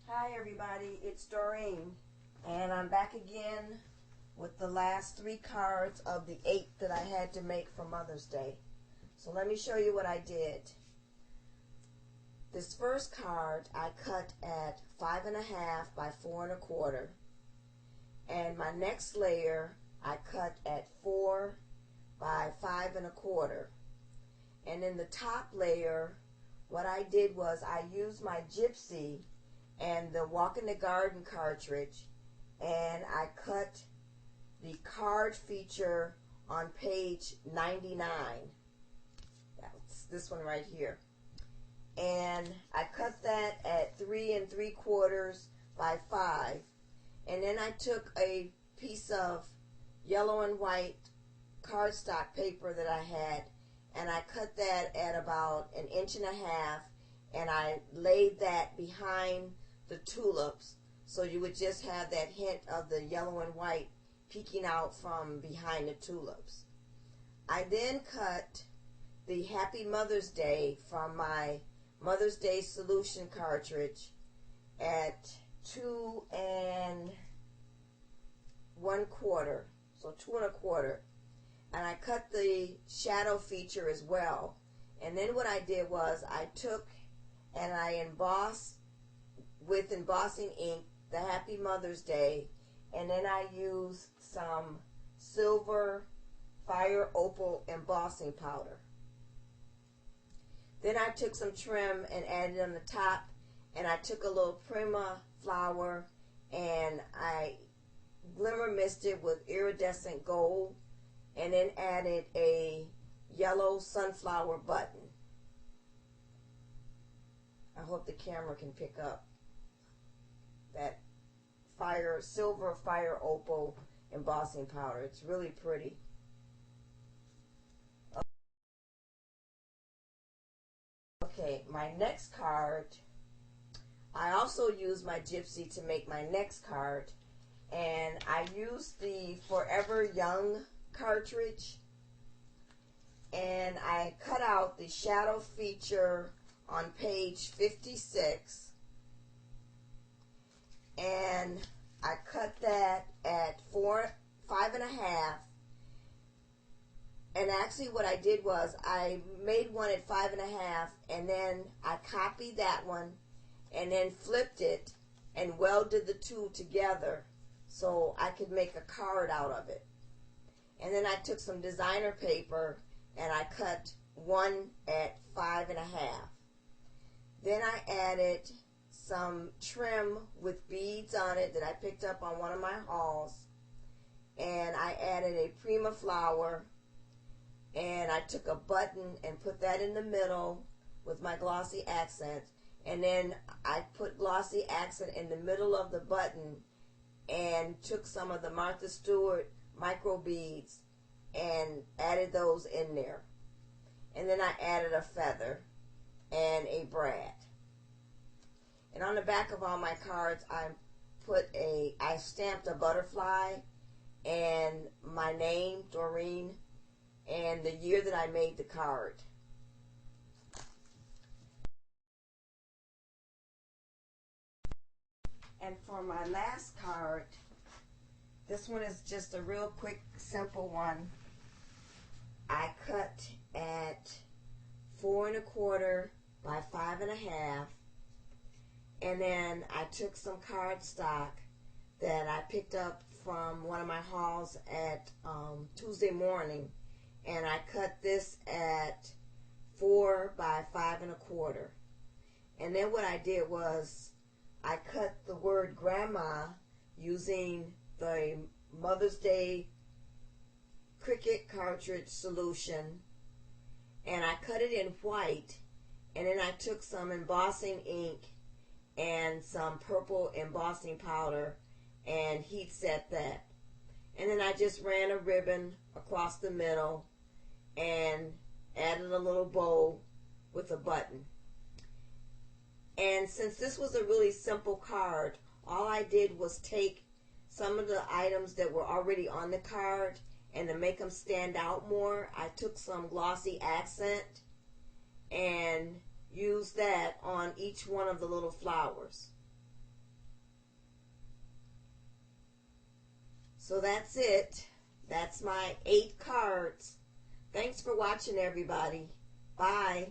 Hi everybody, it's Doreen, and I'm back again with the last 3 cards of the 8 that I had to make for Mother's Day. So let me show you what I did. This first card I cut at 5.5 by 4 1/4, and my next layer I cut at 4 by 5 1/4. And in the top layer, what I did was I used my Gypsy and the Walk in the Garden cartridge, and I cut the card feature on page 99. That's this one right here. And I cut that at 3 3/4 by 5. And then I took a piece of yellow and white cardstock paper that I had, and I cut that at about 1.5 inches, and I laid that behind the tulips, so you would just have that hint of the yellow and white peeking out from behind the tulips. I then cut the Happy Mother's Day from my Mother's Day solution cartridge at 2 1/4, so 2 1/4, and I cut the shadow feature as well. And then what I did was I took and I embossed with embossing ink the Happy Mother's Day, and then I used some silver fire opal embossing powder. Then I took some trim and added on the top, and I took a little Prima flower and I glimmer misted it with iridescent gold, and then added a yellow sunflower button. I hope the camera can pick up that silver fire opal embossing powder. It's really pretty. Okay, my next card, I also used my Gypsy to make my next card, and I used the Forever Young cartridge, and I cut out the shadow feature on page 56, and I cut that at 5.5. And actually what I did was I made one at 5.5, and then I copied that one and then flipped it and welded the two together so I could make a card out of it. And then I took some designer paper and I cut one at 5.5. Then I added some trim with beads on it that I picked up on one of my hauls, and I added a Prima flower, and I took a button and put that in the middle with my glossy accent, and then I put glossy accent in the middle of the button and took some of the Martha Stewart micro beads and added those in there. And then I added a feather and a brad. And on the back of all my cards, I stamped a butterfly and my name, Doreen, and the year that I made the card. And for my last card, this one is just a real quick, simple one. I cut at 4 1/4 by 5.5. And then I took some cardstock that I picked up from one of my hauls at Tuesday morning, and I cut this at 4 by 5 1/4. And then what I did was I cut the word grandma using the Mother's Day Cricut cartridge solution, and I cut it in white, and then I took some embossing ink and some purple embossing powder and heat set that. And then I just ran a ribbon across the middle and added a little bow with a button. And since this was a really simple card, all I did was take some of the items that were already on the card, and to make them stand out more, I took some glossy accent and use that on each one of the little flowers. So that's it. That's my 8 cards. Thanks for watching, everybody. Bye.